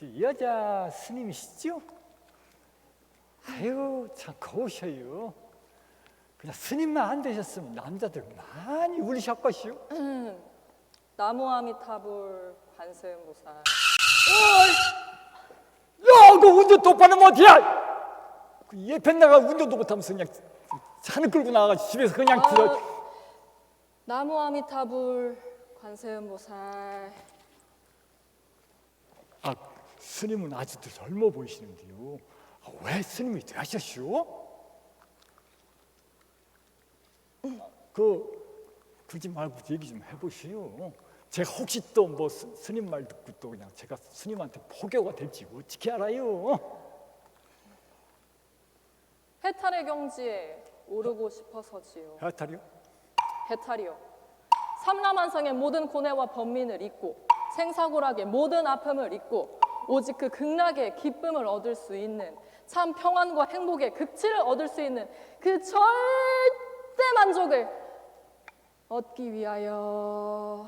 이 여자 스님이시죠? 아유 참 고우셔요. 그냥 스님만 안 되셨으면 남자들 많이 울으셨것이요. 나무아미타불 관세음보살. 야, 그 운전 똑바로 못해. 그 예편 나가 운전도 못하면서 그냥 차는 끌고 나가서 집에서 그냥 나무아미타불 관세음보살. 아, 스님은 아직도 젊어 보이시는데요. 왜 스님이 되셨슈? 그러지 말고 얘기 좀 해보시오. 제가 혹시 또 뭐 스님 말 듣고 또 그냥 제가 스님한테 포교가 될지 어떻게 알아요? 해탈의 경지에 오르고 싶어서지요. 해탈이요? 해탈이요. 삼라만상의 모든 고뇌와 번민을 잊고 생사고락의 모든 아픔을 잊고 오직 그 극락의 기쁨을 얻을 수 있는 참 평안과 행복의 극치를 얻을 수 있는 그 절대 만족을 얻기 위하여.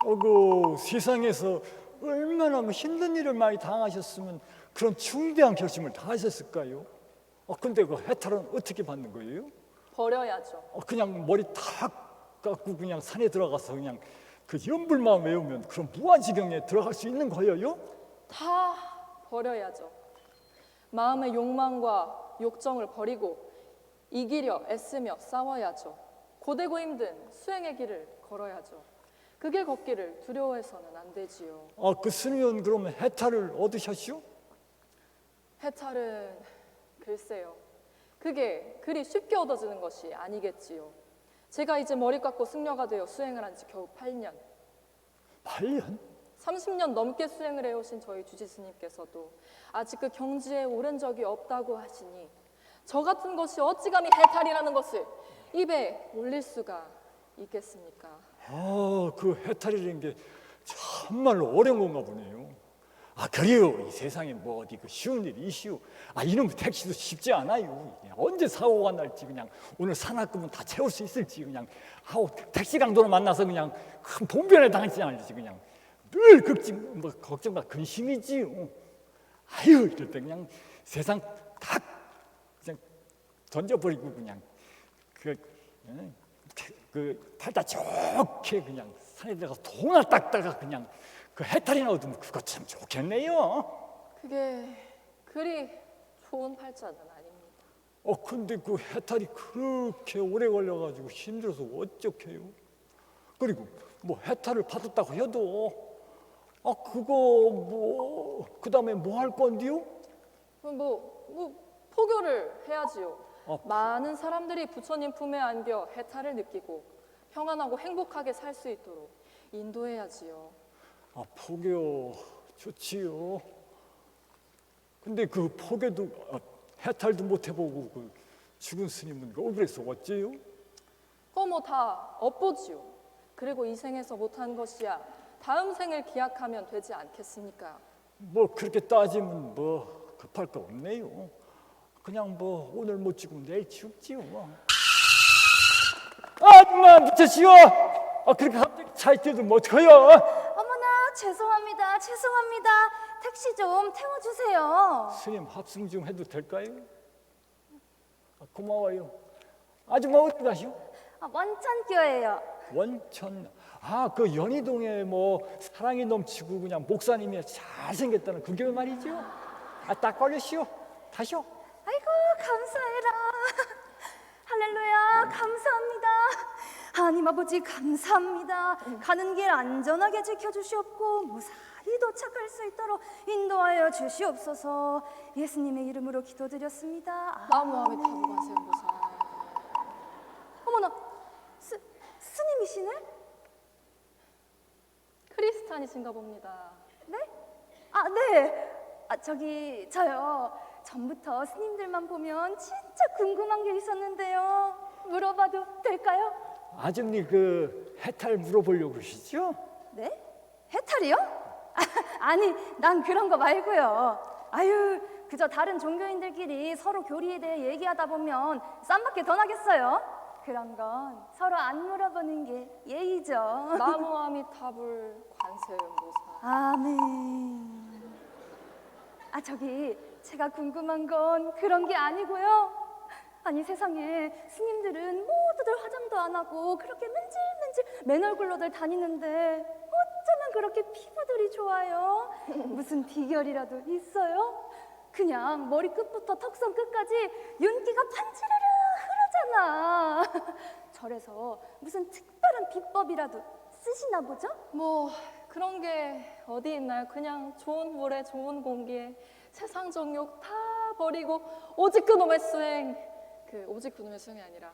어구, 세상에서 얼마나 힘든 일을 많이 당하셨으면 그런 중대한 결심을 다 하셨을까요? 근데 그 해탈은 어떻게 받는 거예요? 버려야죠. 그냥 머리 탁 깎고 그냥 산에 들어가서 그냥 그 연불만 외우면 그런 무아지경에 들어갈 수 있는 거예요? 다 버려야죠. 마음의 욕망과 욕정을 버리고 이기려 애쓰며 싸워야죠. 고되고 힘든 수행의 길을 걸어야죠. 그 길 걷기를 두려워해서는 안 되지요. 그 스님은 그러면 해탈을 얻으셨슈? 해탈은 글쎄요. 그게 그리 쉽게 얻어지는 것이 아니겠지요. 제가 이제 머리 깎고 승려가 되어 수행을 한 지 겨우 8년. 8년? 30년 넘게 수행을 해오신 저희 주지스님께서도 아직 그 경지에 오른 적이 없다고 하시니 저 같은 것이 어찌 감히 해탈이라는 것을 입에 올릴 수가 있겠습니까? 그 해탈이라는 게 참말로 어려운 건가 보네요. 그래요. 이 세상에 뭐 어디 그 쉬운 일이 이슈. 이놈 택시도 쉽지 않아요. 언제 사고가 날지 그냥 오늘 산악금은 다 채울 수 있을지 그냥 택시 강도를 만나서 그냥 큰 봉변에 당하지 않을지 그냥 늘 걱정과 근심이지요. 이럴 때 그냥 세상 다 그냥 던져버리고 그냥 그 팔다 좋게 그냥 산에 들어가서 돈을 닦다가 그냥 그 해탈이나 얻으면 그거 참 좋겠네요. 그게 그리 좋은 팔자는 아닙니다. 근데 그 해탈이 그렇게 오래 걸려가지고 힘들어서 어쩌게요? 그리고 뭐 해탈을 받았다고 해도 그거 뭐 그 다음에 뭐 할 건데요? 포교를 해야지요. 많은 사람들이 부처님 품에 안겨 해탈을 느끼고 평안하고 행복하게 살 수 있도록 인도해야지요. 포교 좋지요. 근데 그 포교도 해탈도 못 해보고 그 죽은 스님은 억울해서 어째요? 그거 뭐 다 업보지요. 그리고 이 생에서 못한 것이야 다음 생을 기약하면 되지 않겠습니까? 뭐 그렇게 따지면 뭐 급할 거 없네요. 그냥 뭐 오늘 못 죽으면 내일 죽지요. 아줌마 미쳤시오. 그렇게 갑자기 차에 뛰어들면 어떡해요? 어머나 죄송합니다. 택시 좀 태워주세요. 스님 합승 좀 해도 될까요? 고마워요. 아줌마 어디 가시오? 원천교예요. 원천. 그 연희동에 뭐 사랑이 넘치고 그냥 목사님이 잘생겼다는 그게 말이죠? 딱 걸렸시오. 다시오. 아이고 감사해라. 할렐루야 감사합니다. 하나님 아버지 감사합니다. 가는 길 안전하게 지켜주시옵고 무사히 도착할 수 있도록 인도하여 주시옵소서. 예수님의 이름으로 기도드렸습니다. 나무아미타불 관세음보살. 어머나 스님이시네? 크리스찬이신가 봅니다. 네? 네. 저요. 전부터 스님들만 보면 진짜 궁금한 게 있었는데요. 물어봐도 될까요? 아줌니 그 해탈 물어보려고 그러시죠? 네? 해탈이요? 아니, 난 그런 거 말고요. 아유, 그저 다른 종교인들끼리 서로 교리에 대해 얘기하다 보면 쌈밖에 더 나겠어요? 그런 건 서로 안 물어보는 게 예의죠. 나무 아미타불 관세음보살. 아멘. 아, 저기 제가 궁금한 건 그런 게 아니고요. 아니, 세상에 스님들은 모두들 화장도 안 하고 그렇게 맨질맨질 맨 얼굴로들 다니는데 어쩌면 그렇게 피부들이 좋아요? 무슨 비결이라도 있어요? 그냥 머리 끝부터 턱선 끝까지 윤기가 반지르르 흐르잖아. 절에서 무슨 특별한 비법이라도 쓰시나 보죠? 뭐 그런 게 어디 있나요? 그냥 좋은 물에 좋은 공기에 세상 정욕 다 버리고 오직 그놈의 수행. 오직 그놈의 수행이 아니라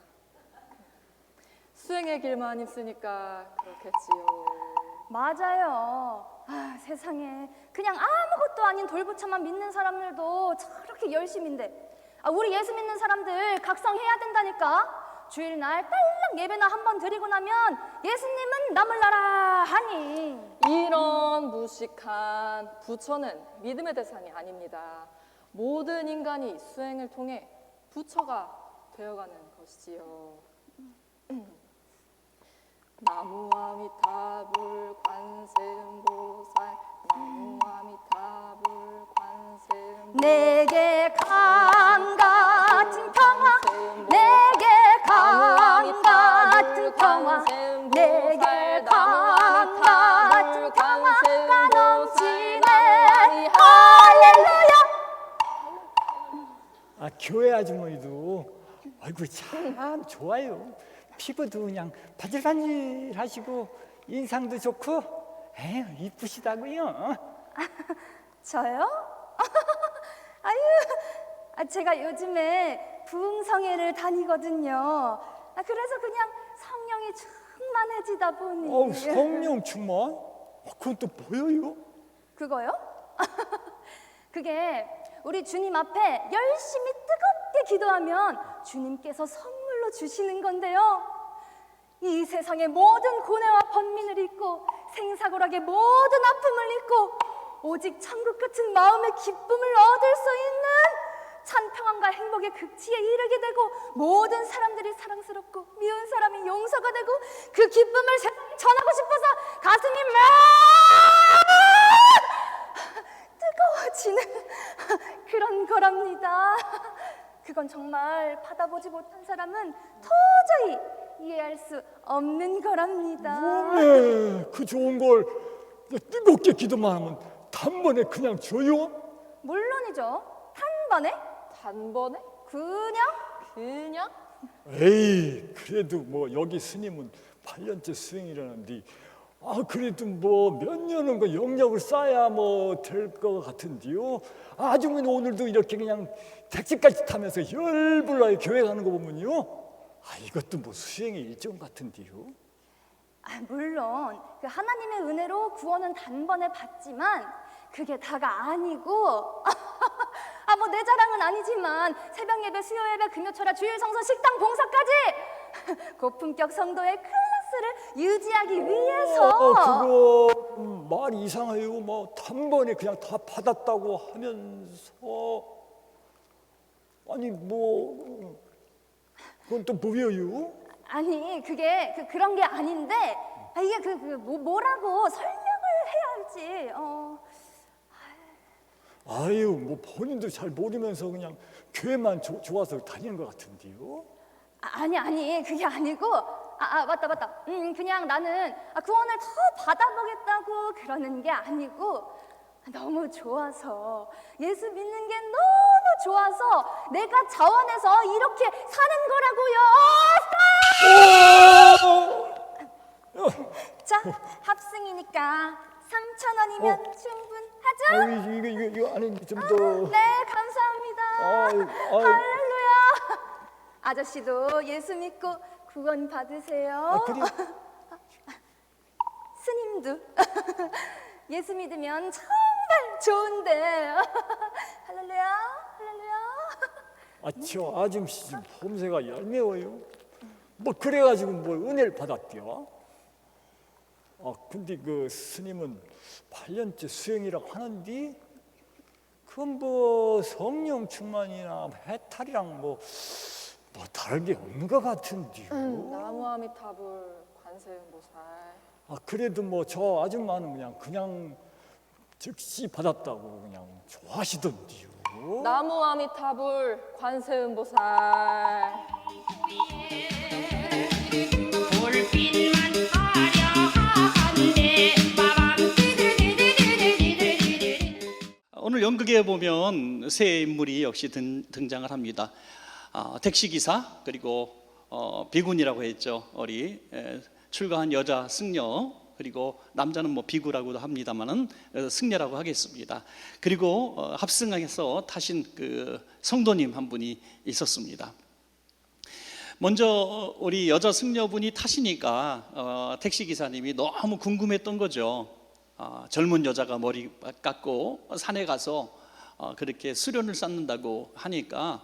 수행의 길만 있으니까 그렇겠지요. 맞아요. 아, 세상에 그냥 아무것도 아닌 돌부처만 믿는 사람들도 저렇게 열심인데, 아, 우리 예수 믿는 사람들 각성해야 된다니까. 주일날 딸랑 예배나 한번 드리고 나면 예수님은 나물나라 하니. 이런 무식한 부처는 믿음의 대상이 아닙니다. 모든 인간이 수행을 통해 부처가 되어가는 것이지요. 나무 아미타불 관세음보살, 나무 아미타불 관세음보살. 내게 강 같은 평화, 내게 강 같은 평화, 내게 강 같은 평화가 넘치네. 할렐루야. 아, 교회 아주머니도 아이고 참 좋아요. 피부도 그냥 바질바질하시고 인상도 좋고 에휴 이쁘시다고요. 저요? 아유, 아, 제가 요즘에 부흥성회를 다니거든요. 아, 그래서 그냥 성령이 충만해지다 보니. 성령 충만? 그건 또 뭐예요? 그거요? 그게 우리 주님 앞에 열심히 뜨겁게 기도하면 주님께서 선물로 주시는 건데요. 이 세상의 모든 고뇌와 번민을 잊고 생사고락의 모든 아픔을 잊고 오직 천국 같은 마음의 기쁨을 얻을 수 있는 참 평안과 행복의 극치에 이르게 되고 모든 사람들이 사랑스럽고 미운 사람이 용서가 되고 그 기쁨을 세상에 전하고 싶어서 가슴이 막 뜨거워지는 그런 거랍니다. 그건 정말 받아보지 못한 사람은 도저히 이해할 수 없는 거랍니다. 몸에 그 좋은 걸 뜨겁게 기도만 하면 단번에 그냥 줘요? 물론이죠. 단번에 단번에? 그냥 에이 그래도 뭐 여기 스님은 8년째 수행이라는데 그래도 뭐 몇 년은 그 영역을 쌓아야 뭐 될 것 같은데요. 아주머니 오늘도 이렇게 그냥 택시까지 타면서 열불나게 교회 가는 거 보면요, 이것도 뭐 수행의 일종 같은데요. 물론 그 하나님의 은혜로 구원은 단번에 받지만 그게 다가 아니고 뭐 내 자랑은 아니지만 새벽 예배, 수요 예배, 금요철야, 주일 성서, 식당 봉사까지 고품격 성도의 클래스를 유지하기 위해서. 그거 말이 이상해요. 뭐 단번에 그냥 다 받았다고 하면서 아니 뭐 그건 또 뭐예요? 아니 그게 그런 게 아닌데 이게 뭐라고 설명을 해야 할지. 아유 뭐 본인도 잘 모르면서 그냥 교회만 좋아서 다니는 것 같은데요. 아니 그게 아니고 맞다. 그냥 나는 구원을 더 받아보겠다고 그러는 게 아니고 너무 좋아서 예수 믿는 게 너무 좋아서 내가 자원해서 이렇게 사는 거라고요. 자, 합승이니까 3,000원이면 충분하죠? 이거 아니 좀 더. 네, 감사합니다. 할렐루야. 아저씨도 예수 믿고 구원 받으세요. 그래. 스님도 예수 믿으면 정말 좋은데. 할렐루야. 저 아줌씨 좀 봄새가 얄미워요. 뭐 그래가지고 뭐 은혜를 받았대요. 근데 그 스님은 8년째 수행이라고 하는데 그 그건 뭐 성령 충만이나 해탈이랑 뭐 다른 게 없는 것 같은데요. 나무 아미타불 관세음보살. 아, 그래도 뭐 저 아줌마는 그냥 즉시 받았다고 그냥 좋아하시던데요. 나무 아미타불 관세음보살. 볼빛만 화려한데 빠밤 오늘 연극에 보면 세 인물이 역시 등장을 합니다. 택시기사 그리고 비군이라고 했죠. 우리 출가한 여자 승려, 그리고 남자는 뭐 비구라고도 합니다만은 승려라고 하겠습니다. 그리고 합승해서 타신 그 성도님 한 분이 있었습니다. 먼저 우리 여자 승려분이 타시니까 택시기사님이 너무 궁금했던 거죠. 젊은 여자가 머리 깎고 산에 가서 그렇게 수련을 쌓는다고 하니까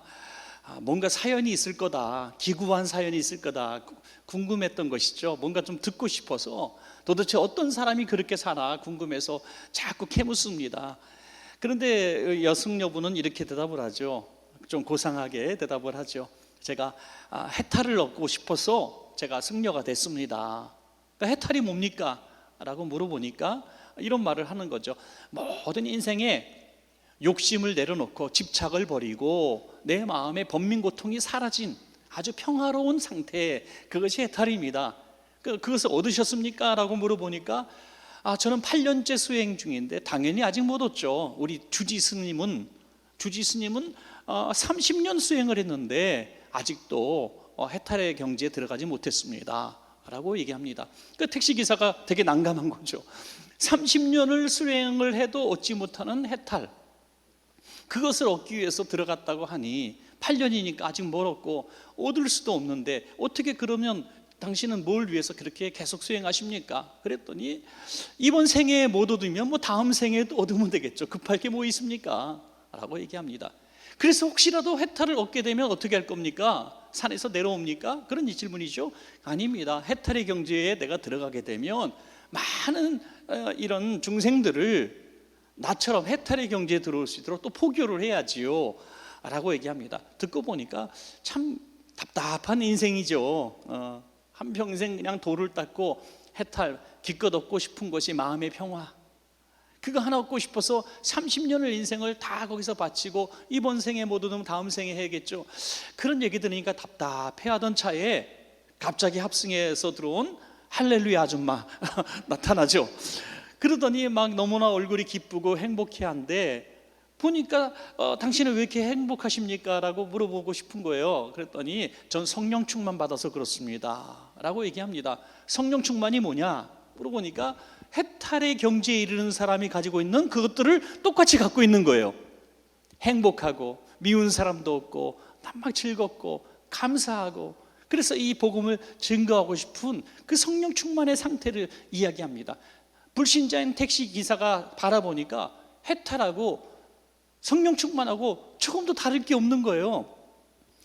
뭔가 사연이 있을 거다, 기구한 사연이 있을 거다 궁금했던 것이죠. 뭔가 좀 듣고 싶어서 도대체 어떤 사람이 그렇게 사나 궁금해서 자꾸 캐묻습니다. 그런데 여승려분은 이렇게 대답을 하죠. 좀 고상하게 대답을 하죠. 제가 해탈을 얻고 싶어서 제가 승려가 됐습니다. 그러니까 해탈이 뭡니까? 라고 물어보니까 이런 말을 하는 거죠. 모든 인생에 욕심을 내려놓고 집착을 버리고 내 마음의 번민 고통이 사라진 아주 평화로운 상태, 그것이 해탈입니다. 그것을 얻으셨습니까? 라고 물어보니까 저는 8년째 수행 중인데 당연히 아직 못 얻죠. 우리 주지 스님은 30년 수행을 했는데 아직도 해탈의 경지에 들어가지 못했습니다 라고 얘기합니다. 그 택시기사가 되게 난감한 거죠. 30년을 수행을 해도 얻지 못하는 해탈, 그것을 얻기 위해서 들어갔다고 하니 8년이니까 아직 멀었고 얻을 수도 없는데 어떻게 그러면 당신은 뭘 위해서 그렇게 계속 수행하십니까? 그랬더니 이번 생에 못 얻으면 뭐 다음 생에도 얻으면 되겠죠. 급할 게 뭐 있습니까? 라고 얘기합니다. 그래서 혹시라도 해탈을 얻게 되면 어떻게 할 겁니까? 산에서 내려옵니까? 그런 질문이죠. 아닙니다. 해탈의 경지에 내가 들어가게 되면 많은 이런 중생들을 나처럼 해탈의 경지에 들어올 수 있도록 또 포교를 해야지요 라고 얘기합니다. 듣고 보니까 참 답답한 인생이죠. 한평생 그냥 돌을 닦고 해탈, 기껏 얻고 싶은 것이 마음의 평화, 그거 하나 얻고 싶어서 30년을 인생을 다 거기서 바치고 이번 생에 못 얻으면 다음 생에 해야겠죠. 그런 얘기 들으니까 답답해하던 차에 갑자기 합승해서 들어온 할렐루야 아줌마 나타나죠. 그러더니 막 너무나 얼굴이 기쁘고 행복해한데 보니까 당신은 왜 이렇게 행복하십니까? 라고 물어보고 싶은 거예요. 그랬더니 전 성령 충만 받아서 그렇습니다 라고 얘기합니다. 성령 충만이 뭐냐 물어보니까 해탈의 경지에 이르는 사람이 가지고 있는 그것들을 똑같이 갖고 있는 거예요. 행복하고 미운 사람도 없고 막 즐겁고 감사하고, 그래서 이 복음을 증거하고 싶은 그 성령 충만의 상태를 이야기합니다. 불신자인 택시 기사가 바라보니까 해탈하고 성령 충만하고 조금도 다를 게 없는 거예요.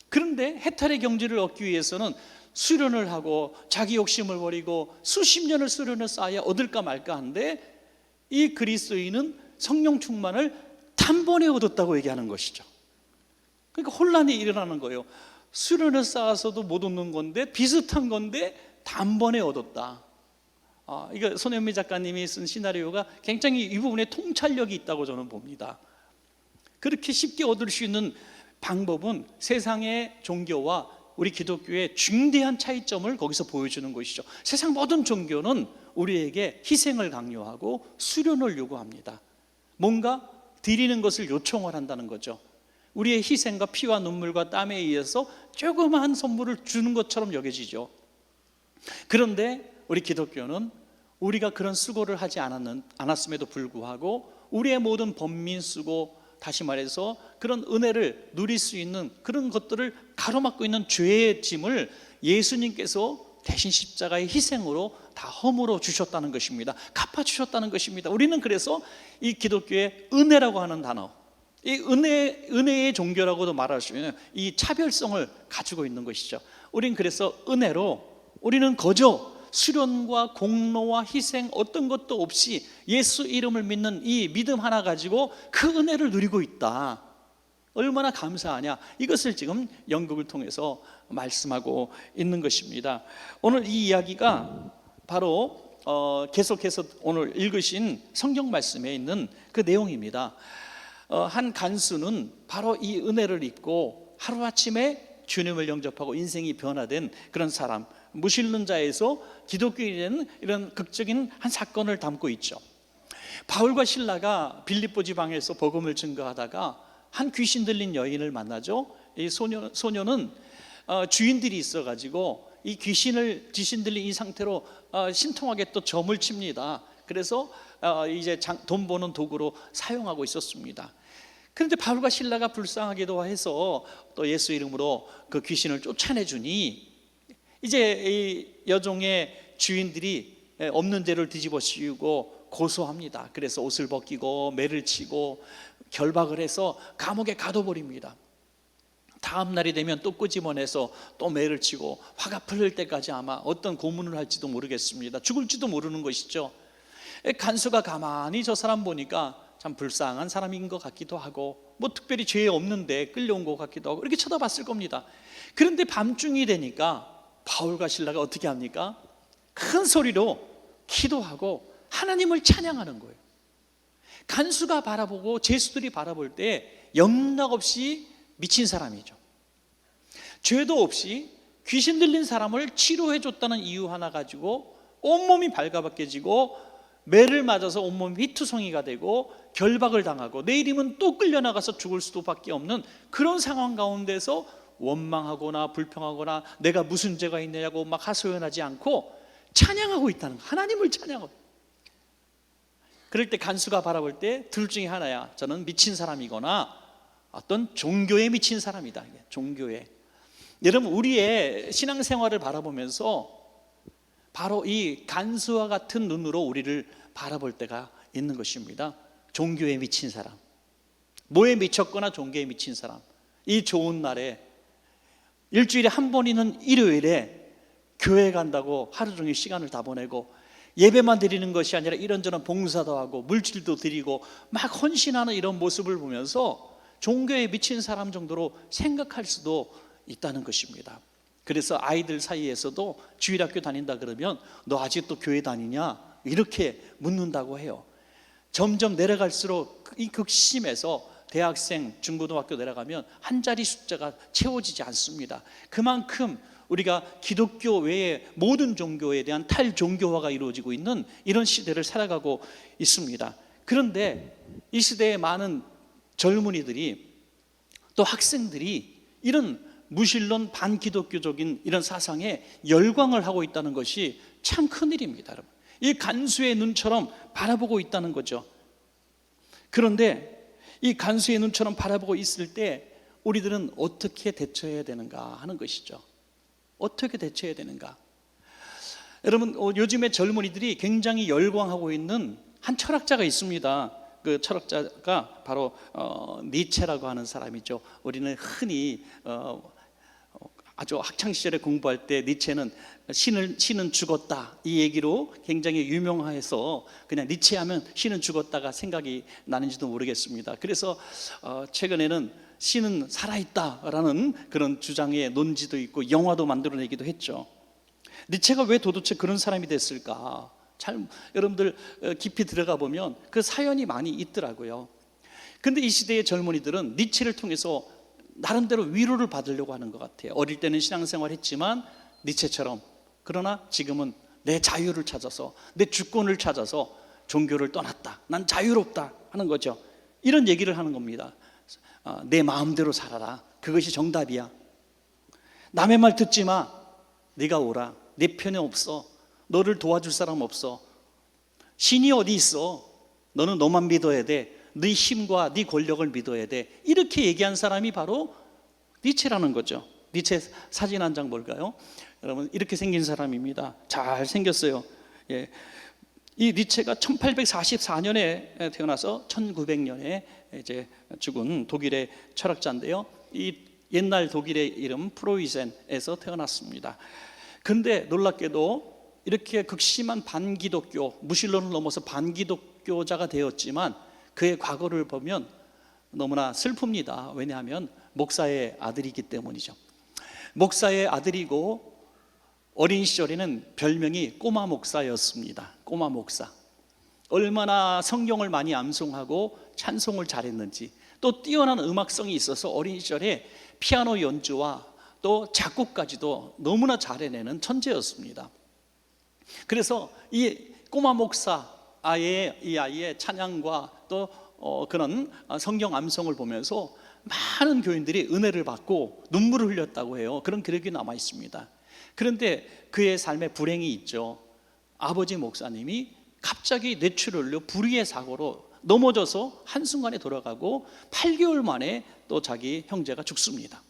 그런데 해탈의 경지를 얻기 위해서는 수련을 하고 자기 욕심을 버리고 수십 년을 수련을 쌓아야 얻을까 말까 하는데 이 그리스도인은 성령 충만을 단번에 얻었다고 얘기하는 것이죠. 그러니까 혼란이 일어나는 거예요. 수련을 쌓아서도 못 얻는 건데 비슷한 건데 단번에 얻었다. 이거 손현미 작가님이 쓴 시나리오가 굉장히 이 부분에 통찰력이 있다고 저는 봅니다. 그렇게 쉽게 얻을 수 있는 방법은 세상의 종교와 우리 기독교의 중대한 차이점을 거기서 보여주는 것이죠. 세상 모든 종교는 우리에게 희생을 강요하고 수련을 요구합니다. 뭔가 드리는 것을 요청을 한다는 거죠. 우리의 희생과 피와 눈물과 땀에 의해서 조그마한 선물을 주는 것처럼 여겨지죠. 그런데 우리 기독교는 우리가 그런 수고를 하지 않았음에도 불구하고 우리의 모든 번민 수고, 다시 말해서 그런 은혜를 누릴 수 있는 그런 것들을 가로막고 있는 죄의 짐을 예수님께서 대신 십자가의 희생으로 다 허물어 주셨다는 것입니다. 갚아주셨다는 것입니다. 우리는 그래서 이 기독교의 은혜라고 하는 단어, 이 은혜의 종교라고도 말할 수 있는 이 차별성을 가지고 있는 것이죠. 우리는 그래서 은혜로 우리는 거저 수련과 공로와 희생 어떤 것도 없이 예수 이름을 믿는 이 믿음 하나 가지고 그 은혜를 누리고 있다. 얼마나 감사하냐. 이것을 지금 연극을 통해서 말씀하고 있는 것입니다. 오늘 이 이야기가 바로 계속해서 오늘 읽으신 성경 말씀에 있는 그 내용입니다. 한 간수는 바로 이 은혜를 입고 하루아침에 주님을 영접하고 인생이 변화된 그런 사람, 무신론자에서 기독교인이 된 이런 극적인 한 사건을 담고 있죠. 바울과 실라가 빌립보 지방에서 복음을 증거하다가 한 귀신 들린 여인을 만나죠. 이 소녀는 주인들이 있어가지고 이 귀신 들린 이 상태로 신통하게 또 점을 칩니다. 그래서 이제 돈 버는 도구로 사용하고 있었습니다. 그런데 바울과 실라가 불쌍하기도 해서 또 예수 이름으로 그 귀신을 쫓아내주니 이제 이 여종의 주인들이 없는 죄를 뒤집어 씌우고 고소합니다. 그래서 옷을 벗기고 매를 치고 결박을 해서 감옥에 가둬버립니다. 다음 날이 되면 또 끄집어내서 또 매를 치고 화가 풀릴 때까지 아마 어떤 고문을 할지도 모르겠습니다. 죽을지도 모르는 것이죠. 간수가 가만히 저 사람 보니까 참 불쌍한 사람인 것 같기도 하고 뭐 특별히 죄 없는데 끌려온 것 같기도 하고 이렇게 쳐다봤을 겁니다. 그런데 밤중이 되니까 바울과 실라가 어떻게 합니까? 큰 소리로 기도하고 하나님을 찬양하는 거예요. 간수가 바라보고 제수들이 바라볼 때 영락없이 미친 사람이죠. 죄도 없이 귀신 들린 사람을 치료해 줬다는 이유 하나 가지고 온몸이 발가벗겨지고 매를 맞아서 온몸이 휘투성이가 되고 결박을 당하고 내일이면 또 끌려나가서 죽을 수도밖에 없는 그런 상황 가운데서 원망하거나 불평하거나 내가 무슨 죄가 있느냐고 막 하소연하지 않고 찬양하고 있다는 거예요. 하나님을 찬양하고. 그럴 때 간수가 바라볼 때 둘 중에 하나야. 저는 미친 사람이거나 어떤 종교에 미친 사람이다. 종교에. 여러분 우리의 신앙생활을 바라보면서 바로 이 간수와 같은 눈으로 우리를 바라볼 때가 있는 것입니다. 종교에 미친 사람, 뭐에 미쳤거나 종교에 미친 사람. 이 좋은 날에 일주일에 한 번이는 일요일에 교회 간다고 하루 종일 시간을 다 보내고 예배만 드리는 것이 아니라 이런저런 봉사도 하고 물질도 드리고 막 헌신하는 이런 모습을 보면서 종교에 미친 사람 정도로 생각할 수도 있다는 것입니다. 그래서 아이들 사이에서도 주일학교 다닌다 그러면 너 아직도 교회 다니냐? 이렇게 묻는다고 해요. 점점 내려갈수록 이 극심해서 대학생, 중고등학교 내려가면 한 자리 숫자가 채워지지 않습니다. 그만큼 우리가 기독교 외에 모든 종교에 대한 탈종교화가 이루어지고 있는 이런 시대를 살아가고 있습니다. 그런데 이 시대의 많은 젊은이들이 또 학생들이 이런 무신론 반기독교적인 이런 사상에 열광을 하고 있다는 것이 참 큰일입니다. 여러분. 이 간수의 눈처럼 바라보고 있다는 거죠. 그런데 이 간수의 눈처럼 바라보고 있을 때 우리들은 어떻게 대처해야 되는가 하는 것이죠. 어떻게 대처해야 되는가? 여러분 요즘에 젊은이들이 굉장히 열광하고 있는 한 철학자가 있습니다. 그 철학자가 바로 니체라고 하는 사람이죠. 우리는 흔히 아주 학창 시절에 공부할 때 니체는 신은 죽었다 이 얘기로 굉장히 유명해서 그냥 니체 하면 신은 죽었다가 생각이 나는지도 모르겠습니다. 그래서 최근에는 신은 살아있다라는 그런 주장의 논지도 있고 영화도 만들어내기도 했죠. 니체가 왜 도대체 그런 사람이 됐을까? 여러분들 깊이 들어가 보면 그 사연이 많이 있더라고요. 근데 이 시대의 젊은이들은 니체를 통해서 나름대로 위로를 받으려고 하는 것 같아요. 어릴 때는 신앙생활 했지만 니체처럼, 그러나 지금은 내 자유를 찾아서 내 주권을 찾아서 종교를 떠났다, 난 자유롭다 하는 거죠. 이런 얘기를 하는 겁니다. 내 마음대로 살아라, 그것이 정답이야. 남의 말 듣지 마, 네가 오라, 내 편에 없어, 너를 도와줄 사람 없어, 신이 어디 있어, 너는 너만 믿어야 돼, 네 힘과 네 권력을 믿어야 돼. 이렇게 얘기한 사람이 바로 니체라는 거죠. 니체 사진 한 장 볼까요? 여러분 이렇게 생긴 사람입니다. 잘 생겼어요. 예. 이 니체가 1844년에 태어나서 1900년에 이제 죽은 독일의 철학자인데요. 이 옛날 독일의 이름 프로이센에서 태어났습니다. 그런데 놀랍게도 이렇게 극심한 반기독교, 무신론을 넘어서 반기독교자가 되었지만 그의 과거를 보면 너무나 슬픕니다. 왜냐하면 목사의 아들이기 때문이죠. 목사의 아들이고 어린 시절에는 별명이 꼬마 목사였습니다. 꼬마 목사. 얼마나 성경을 많이 암송하고 찬송을 잘했는지, 또 뛰어난 음악성이 있어서 어린 시절에 피아노 연주와 또 작곡까지도 너무나 잘 해내는 천재였습니다. 그래서 이 꼬마 목사 이 아이의 찬양과 또 그런 성경 암송을 보면서 많은 교인들이 은혜를 받고 눈물을 흘렸다고 해요. 그런 기록이 남아 있습니다. 그런데 그의 삶에 불행이 있죠. 아버지 목사님이 갑자기 뇌출혈로 불의의 사고로 넘어져서 한순간에 돌아가고 8개월 만에 또 자기 형제가 죽습니다.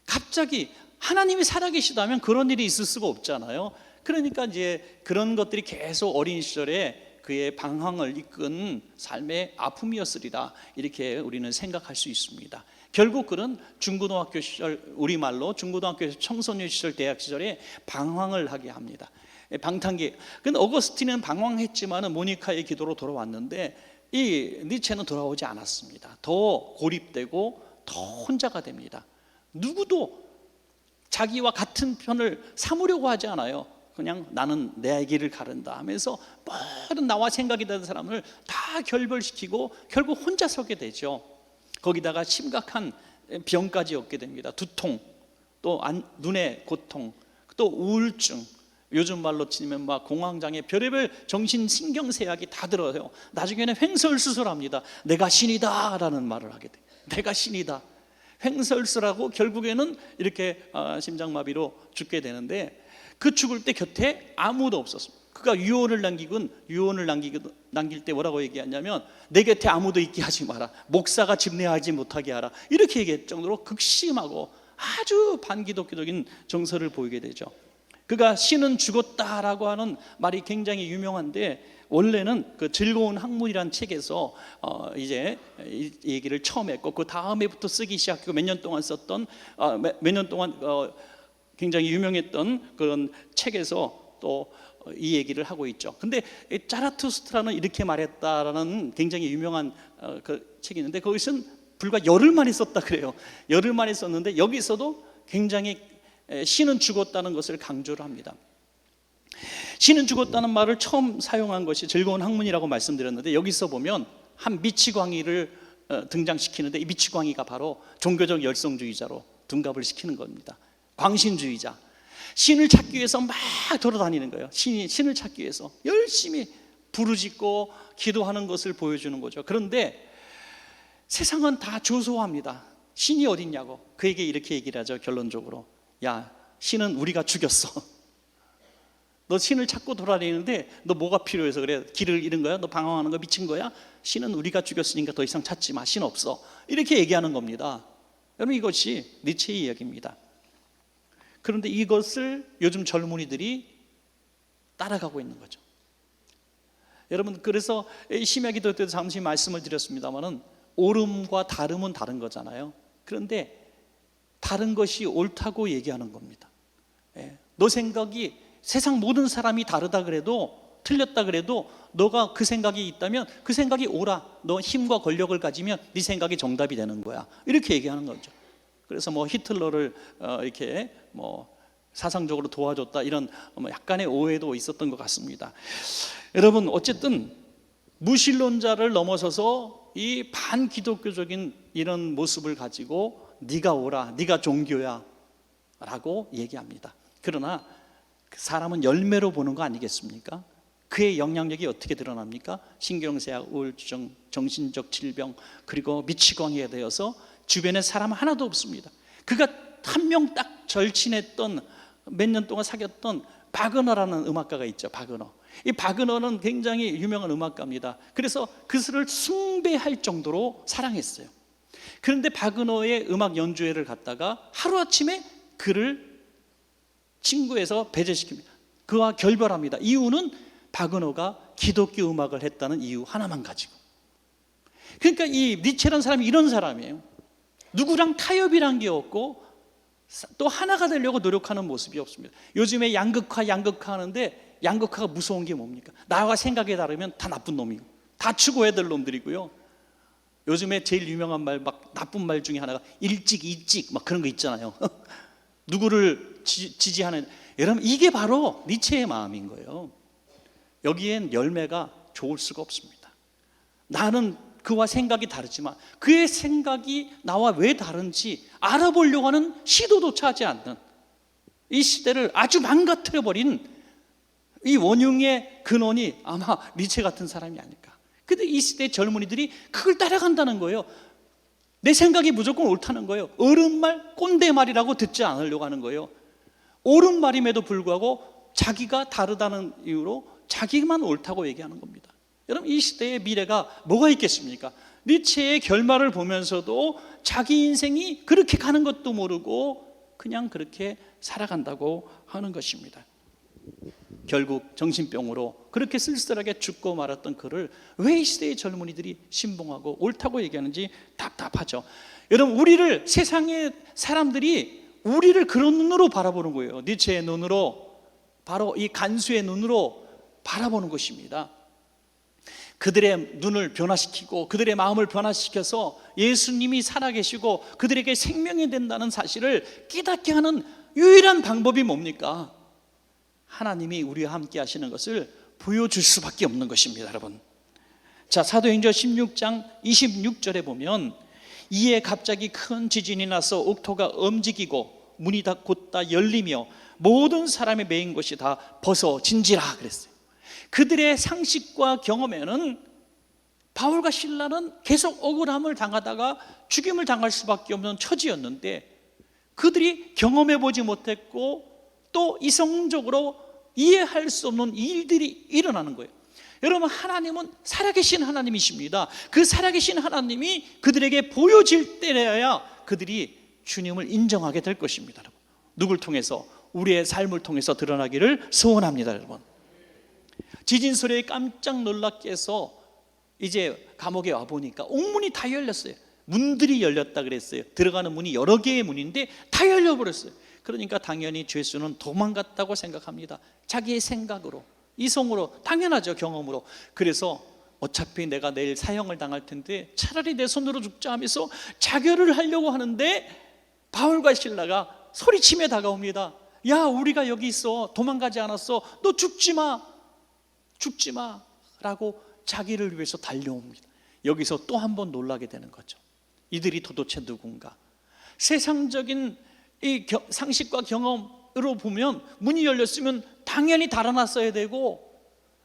갑자기 하나님이 살아계시다면 그런 일이 있을 수가 없잖아요. 그러니까 이제 그런 것들이 계속 어린 시절에 그의 방황을 이끈 삶의 아픔이었으리라, 이렇게 우리는 생각할 수 있습니다. 결국 그는 중고등학교 시절, 우리말로 중고등학교 청소년 시절, 대학 시절에 방황을 하게 합니다. 방탕기. 근데 어거스틴은 방황했지만 모니카의 기도로 돌아왔는데 이 니체는 돌아오지 않았습니다. 더 고립되고 더 혼자가 됩니다. 누구도 자기와 같은 편을 삼으려고 하지 않아요. 그냥 나는 내 길을 가른다 하면서 모든 나와 생각이 다른 사람을 다 결별시키고 결국 혼자 서게 되죠. 거기다가 심각한 병까지 얻게 됩니다. 두통, 또 눈의 고통, 또 우울증, 요즘 말로 치면 막 공황장애, 별의별 정신신경쇠약이 다 들어요. 나중에는 횡설수설합니다. 내가 신이다 라는 말을 하게 돼요. 내가 신이다. 횡설수설하고 결국에는 이렇게 심장마비로 죽게 되는데, 그 죽을 때 곁에 아무도 없었습니다. 그가 유언을 남길 때 뭐라고 얘기했냐면, 내 곁에 아무도 있게 하지 마라, 목사가 집례하지 못하게 하라, 이렇게 얘기할 정도로 극심하고 아주 반기독교적인 정서를 보이게 되죠. 그가 신은 죽었다라고 하는 말이 굉장히 유명한데, 원래는 그 즐거운 학문이란 책에서 이제 이 얘기를 처음 했고, 그 다음에부터 쓰기 시작하고 몇 년 동안 썼던 몇 년 동안 굉장히 유명했던 그런 책에서 또 이 얘기를 하고 있죠. 근데 자라투스트라는 이렇게 말했다라는 굉장히 유명한 그 책이 있는데, 거기서는 불과 열흘 만에 썼다 그래요. 열흘 만에 썼는데 여기서도 굉장히 신은 죽었다는 것을 강조를 합니다. 신은 죽었다는 말을 처음 사용한 것이 즐거운 학문이라고 말씀드렸는데, 여기서 보면 한 미치광이를 등장시키는데, 이 미치광이가 바로 종교적 열성주의자로 둔갑을 시키는 겁니다. 광신주의자. 신을 찾기 위해서 막 돌아다니는 거예요. 신을 찾기 위해서 열심히 부르짖고 기도하는 것을 보여주는 거죠. 그런데 세상은 다 조소합니다. 신이 어딨냐고. 그에게 이렇게 얘기를 하죠. 결론적으로, 야, 신은 우리가 죽였어. 너 신을 찾고 돌아다니는데 너 뭐가 필요해서 그래? 길을 잃은 거야? 너 방황하는 거 미친 거야? 신은 우리가 죽였으니까 더 이상 찾지 마. 신 없어. 이렇게 얘기하는 겁니다. 여러분, 이것이 니체의 이야기입니다. 그런데 이것을 요즘 젊은이들이 따라가고 있는 거죠. 여러분, 그래서 심야기도 때도 잠시 말씀을 드렸습니다마는 옳음과 다름은 다른 거잖아요. 그런데 다른 것이 옳다고 얘기하는 겁니다. 너 생각이, 세상 모든 사람이 다르다 그래도, 틀렸다 그래도 너가 그 생각이 있다면 그 생각이 옳아. 너 힘과 권력을 가지면 네 생각이 정답이 되는 거야. 이렇게 얘기하는 거죠. 그래서 뭐 히틀러를 이렇게 뭐 사상적으로 도와줬다, 이런 약간의 오해도 있었던 것 같습니다. 여러분, 어쨌든 무신론자를 넘어서서 이 반기독교적인 이런 모습을 가지고 네가 옳아, 네가 종교야 라고 얘기합니다. 그러나 사람은 열매로 보는 거 아니겠습니까? 그의 영향력이 어떻게 드러납니까? 신경쇠약, 우울증, 정신적 질병, 그리고 미치광이에 되어서 주변에 사람 하나도 없습니다. 그가 한 명 딱 절친했던, 몇 년 동안 사귀었던 바그너라는 음악가가 있죠. 바그너. 이 바그너는 굉장히 유명한 음악가입니다. 그래서 그를 숭배할 정도로 사랑했어요. 그런데 바그너의 음악 연주회를 갔다가 하루아침에 그를 친구에서 배제시킵니다. 그와 결별합니다. 이유는 바그너가 기독교 음악을 했다는 이유 하나만 가지고. 그러니까 이 니체라는 사람이 이런 사람이에요. 누구랑 타협이란 게 없고 또 하나가 되려고 노력하는 모습이 없습니다. 요즘에 양극화 하는데 양극화가 무서운 게 뭡니까? 나와 생각이 다르면 다 나쁜 놈이고 다 추구해야 될 놈들이고요. 요즘에 제일 유명한 말, 막 나쁜 말 중에 하나가 일찍 이찍 막 그런 거 있잖아요. 누구를 지지하는, 여러분 이게 바로 니체의 마음인 거예요. 여기엔 열매가 좋을 수가 없습니다. 나는 그와 생각이 다르지만 그의 생각이 나와 왜 다른지 알아보려고 하는 시도조차 하지 않는 이 시대를 아주 망가뜨려버린 이 원흉의 근원이 아마 니체 같은 사람이 아닐까. 근데 이 시대 젊은이들이 그걸 따라간다는 거예요. 내 생각이 무조건 옳다는 거예요. 어른 말, 꼰대 말이라고 듣지 않으려고 하는 거예요. 옳은 말임에도 불구하고 자기가 다르다는 이유로 자기만 옳다고 얘기하는 겁니다. 여러분 이 시대의 미래가 뭐가 있겠습니까? 니체의 결말을 보면서도 자기 인생이 그렇게 가는 것도 모르고 그냥 그렇게 살아간다고 하는 것입니다. 결국 정신병으로 그렇게 쓸쓸하게 죽고 말았던 그를 왜 이 시대의 젊은이들이 신봉하고 옳다고 얘기하는지 답답하죠. 여러분 우리를, 세상의 사람들이 우리를 그런 눈으로 바라보는 거예요. 니체의 눈으로, 바로 이 간수의 눈으로 바라보는 것입니다. 그들의 눈을 변화시키고 그들의 마음을 변화시켜서 예수님이 살아계시고 그들에게 생명이 된다는 사실을 깨닫게 하는 유일한 방법이 뭡니까? 하나님이 우리와 함께 하시는 것을 보여줄 수밖에 없는 것입니다, 여러분. 자, 사도행전 16장 26절에 보면 이에 갑자기 큰 지진이 나서 옥토가 움직이고 문이 다 곧다 열리며 모든 사람이 매인 것이 다 벗어진지라 그랬어요. 그들의 상식과 경험에는 바울과 실라는 계속 억울함을 당하다가 죽임을 당할 수밖에 없는 처지였는데 그들이 경험해 보지 못했고 또 이성적으로 이해할 수 없는 일들이 일어나는 거예요. 여러분 하나님은 살아계신 하나님이십니다. 그 살아계신 하나님이 그들에게 보여질 때여야 그들이 주님을 인정하게 될 것입니다. 여러분. 누굴 통해서? 우리의 삶을 통해서 드러나기를 소원합니다. 여러분. 지진 소리에 깜짝 놀랍게 해서 이제 감옥에 와보니까 옥문이 다 열렸어요. 문들이 열렸다 그랬어요. 들어가는 문이 여러 개의 문인데 다 열려버렸어요. 그러니까 당연히 죄수는 도망갔다고 생각합니다. 자기의 생각으로, 이성으로, 당연하죠, 경험으로. 그래서 어차피 내가 내일 사형을 당할 텐데 차라리 내 손으로 죽자 하면서 자결을 하려고 하는데 바울과 실라가 소리치며 다가옵니다. 야, 우리가 여기 있어. 도망가지 않았어. 너 죽지 마. 죽지 마 라고 자기를 위해서 달려옵니다. 여기서 또 한 번 놀라게 되는 거죠. 이들이 도대체 누군가? 세상적인 이 상식과 경험으로 보면 문이 열렸으면 당연히 달아났어야 되고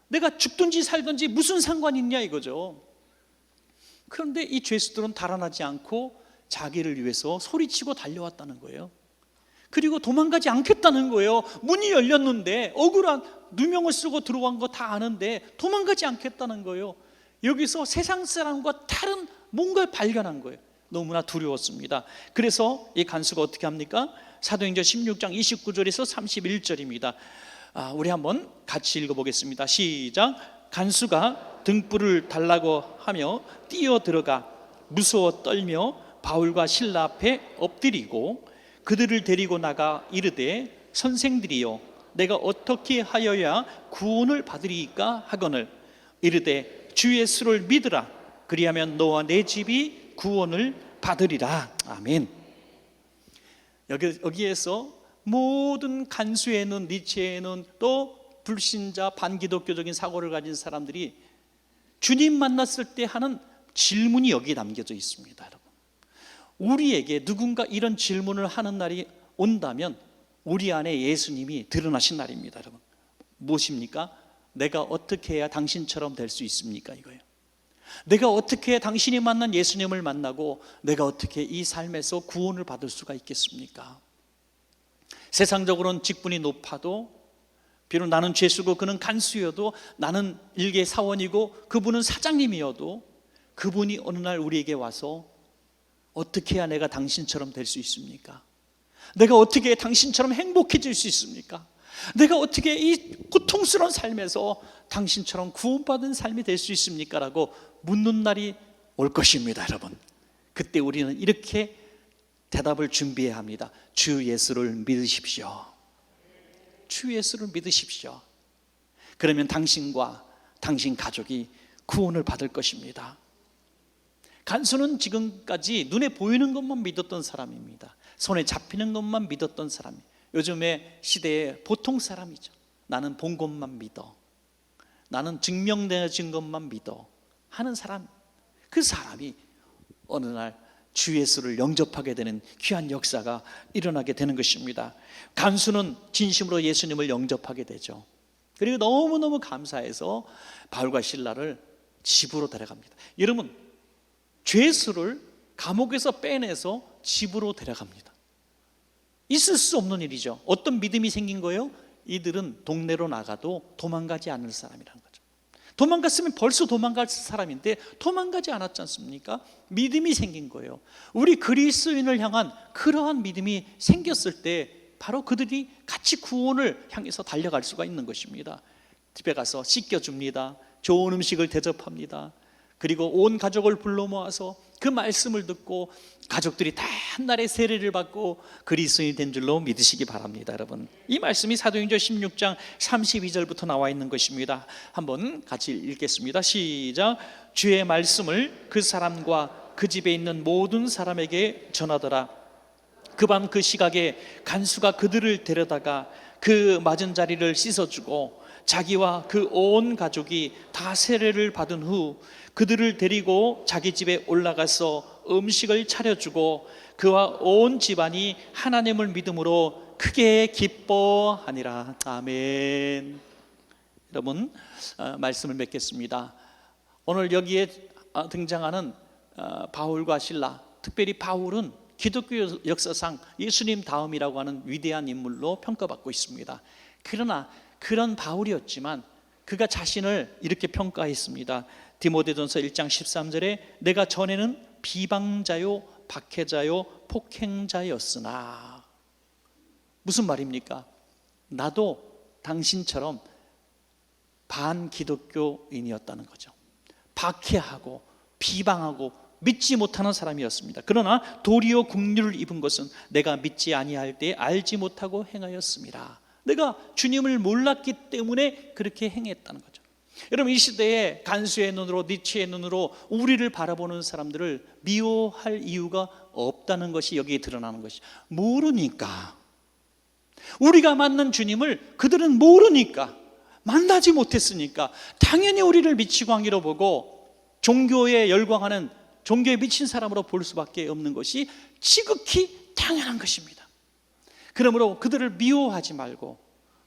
내가 죽든지 살든지 무슨 상관이 있냐 이거죠. 그런데 이 죄수들은 달아나지 않고 자기를 위해서 소리치고 달려왔다는 거예요. 그리고 도망가지 않겠다는 거예요. 문이 열렸는데 억울한 누명을 쓰고 들어간 거 다 아는데 도망가지 않겠다는 거예요. 여기서 세상 사람과 다른 뭔가를 발견한 거예요. 너무나 두려웠습니다. 그래서 이 간수가 어떻게 합니까? 사도행전 16장 29절에서 31절입니다. 우리 한번 같이 읽어보겠습니다. 시작. 간수가 등불을 달라고 하며 뛰어 들어가 무서워 떨며 바울과 실라 앞에 엎드리고 그들을 데리고 나가 이르되 선생들이여 내가 어떻게 하여야 구원을 받으리까 하거늘 이르되 주 예수를 믿으라 그리하면 너와 내 집이 구원을 받으리라. 아멘. 여기에서 모든 간수의 눈, 니체의 눈, 또 불신자 반기독교적인 사고를 가진 사람들이 주님 만났을 때 하는 질문이 여기에 담겨져 있습니다. 여러분, 우리에게 누군가 이런 질문을 하는 날이 온다면 우리 안에 예수님이 드러나신 날입니다. 여러분, 무엇입니까? 내가 어떻게 해야 당신처럼 될 수 있습니까? 이거예요. 내가 어떻게 해야 당신이 만난 예수님을 만나고 내가 어떻게 이 삶에서 구원을 받을 수가 있겠습니까? 세상적으로는 직분이 높아도 비록 나는 죄수고 그는 간수여도 나는 일개 사원이고 그분은 사장님이어도 그분이 어느 날 우리에게 와서 어떻게 해야 내가 당신처럼 될 수 있습니까? 내가 어떻게 해야 당신처럼 행복해질 수 있습니까? 내가 어떻게 이 고통스러운 삶에서 당신처럼 구원받은 삶이 될 수 있습니까? 라고 묻는 날이 올 것입니다. 여러분, 그때 우리는 이렇게 대답을 준비해야 합니다. 주 예수를 믿으십시오. 주 예수를 믿으십시오. 그러면 당신과 당신 가족이 구원을 받을 것입니다. 간수는 지금까지 눈에 보이는 것만 믿었던 사람입니다. 손에 잡히는 것만 믿었던 사람이에요. 요즘의 시대의 보통 사람이죠. 나는 본 것만 믿어, 나는 증명되어진 것만 믿어 하는 사람. 그 사람이 어느 날 주 예수를 영접하게 되는 귀한 역사가 일어나게 되는 것입니다. 간수는 진심으로 예수님을 영접하게 되죠. 그리고 너무너무 감사해서 바울과 실라를 집으로 데려갑니다. 여러분, 죄수를 감옥에서 빼내서 집으로 데려갑니다. 있을 수 없는 일이죠. 어떤 믿음이 생긴 거예요? 이들은 동네로 나가도 도망가지 않을 사람이라는 거죠. 도망갔으면 벌써 도망갈 사람인데 도망가지 않았지 않습니까? 믿음이 생긴 거예요. 우리 그리스도인을 향한 그러한 믿음이 생겼을 때 바로 그들이 같이 구원을 향해서 달려갈 수가 있는 것입니다. 집에 가서 씻겨줍니다. 좋은 음식을 대접합니다. 그리고 온 가족을 불러 모아서 그 말씀을 듣고 가족들이 다 한날에 세례를 받고 그리스도인이 된 줄로 믿으시기 바랍니다. 여러분, 이 말씀이 사도행전 16장 32절부터 나와 있는 것입니다. 한번 같이 읽겠습니다. 시작. 주의 말씀을 그 사람과 그 집에 있는 모든 사람에게 전하더라. 그 밤 그 시각에 간수가 그들을 데려다가 그 맞은 자리를 씻어주고 자기와 그 온 가족이 다 세례를 받은 후 그들을 데리고 자기 집에 올라가서 음식을 차려주고 그와 온 집안이 하나님을 믿음으로 크게 기뻐하니라. 아멘. 여러분, 말씀을 맺겠습니다. 오늘 여기에 등장하는 바울과 실라, 특별히 바울은 기독교 역사상 예수님 다음이라고 하는 위대한 인물로 평가받고 있습니다. 그러나 그런 바울이었지만 그가 자신을 이렇게 평가했습니다. 디모데전서 1장 13절에 내가 전에는 비방자요 박해자요 폭행자였으나, 무슨 말입니까? 나도 당신처럼 반기독교인이었다는 거죠. 박해하고 비방하고 믿지 못하는 사람이었습니다. 그러나 도리어 긍휼을 입은 것은 내가 믿지 아니할 때 알지 못하고 행하였습니다. 내가 주님을 몰랐기 때문에 그렇게 행했다는 거죠. 여러분, 이 시대에 간수의 눈으로, 니체의 눈으로 우리를 바라보는 사람들을 미워할 이유가 없다는 것이 여기에 드러나는 것이, 모르니까. 우리가 만난 주님을 그들은 모르니까, 만나지 못했으니까 당연히 우리를 미치고 한기로 보고 종교에 열광하는, 종교에 미친 사람으로 볼 수밖에 없는 것이 지극히 당연한 것입니다. 그러므로 그들을 미워하지 말고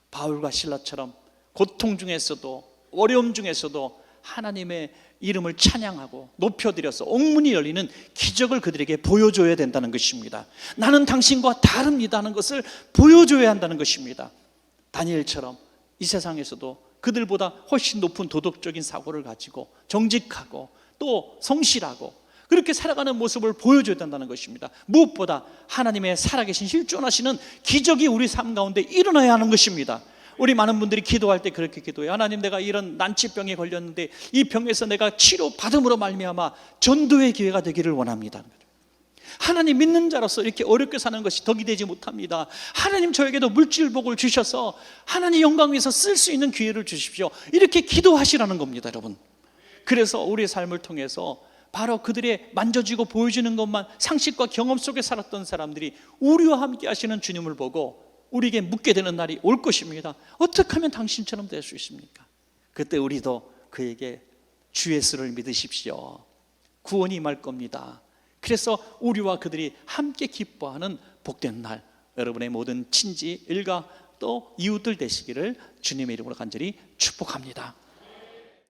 바울과 실라처럼 고통 중에서도 어려움 중에서도 하나님의 이름을 찬양하고 높여드려서 옥문이 열리는 기적을 그들에게 보여줘야 된다는 것입니다. 나는 당신과 다릅니다는 것을 보여줘야 한다는 것입니다. 다니엘처럼 이 세상에서도 그들보다 훨씬 높은 도덕적인 사고를 가지고 정직하고 또 성실하고 그렇게 살아가는 모습을 보여줘야 된다는 것입니다. 무엇보다 하나님의 살아계신 실존하시는 기적이 우리 삶 가운데 일어나야 하는 것입니다. 우리 많은 분들이 기도할 때 그렇게 기도해요. 하나님, 내가 이런 난치병에 걸렸는데 이 병에서 내가 치료받음으로 말미암아 전도의 기회가 되기를 원합니다. 하나님 믿는 자로서 이렇게 어렵게 사는 것이 덕이 되지 못합니다. 하나님, 저에게도 물질복을 주셔서 하나님 영광 위해서 쓸 수 있는 기회를 주십시오. 이렇게 기도하시라는 겁니다, 여러분. 그래서 우리의 삶을 통해서 바로 그들의 만져지고 보여주는 것만 상식과 경험 속에 살았던 사람들이 우리와 함께 하시는 주님을 보고 우리에게 묻게 되는 날이 올 것입니다. 어떻게 하면 당신처럼 될 수 있습니까? 그때 우리도 그에게 주 예수를 믿으십시오. 구원이 임할 겁니다. 그래서 우리와 그들이 함께 기뻐하는 복된 날, 여러분의 모든 친지, 일가 또 이웃들 되시기를 주님의 이름으로 간절히 축복합니다.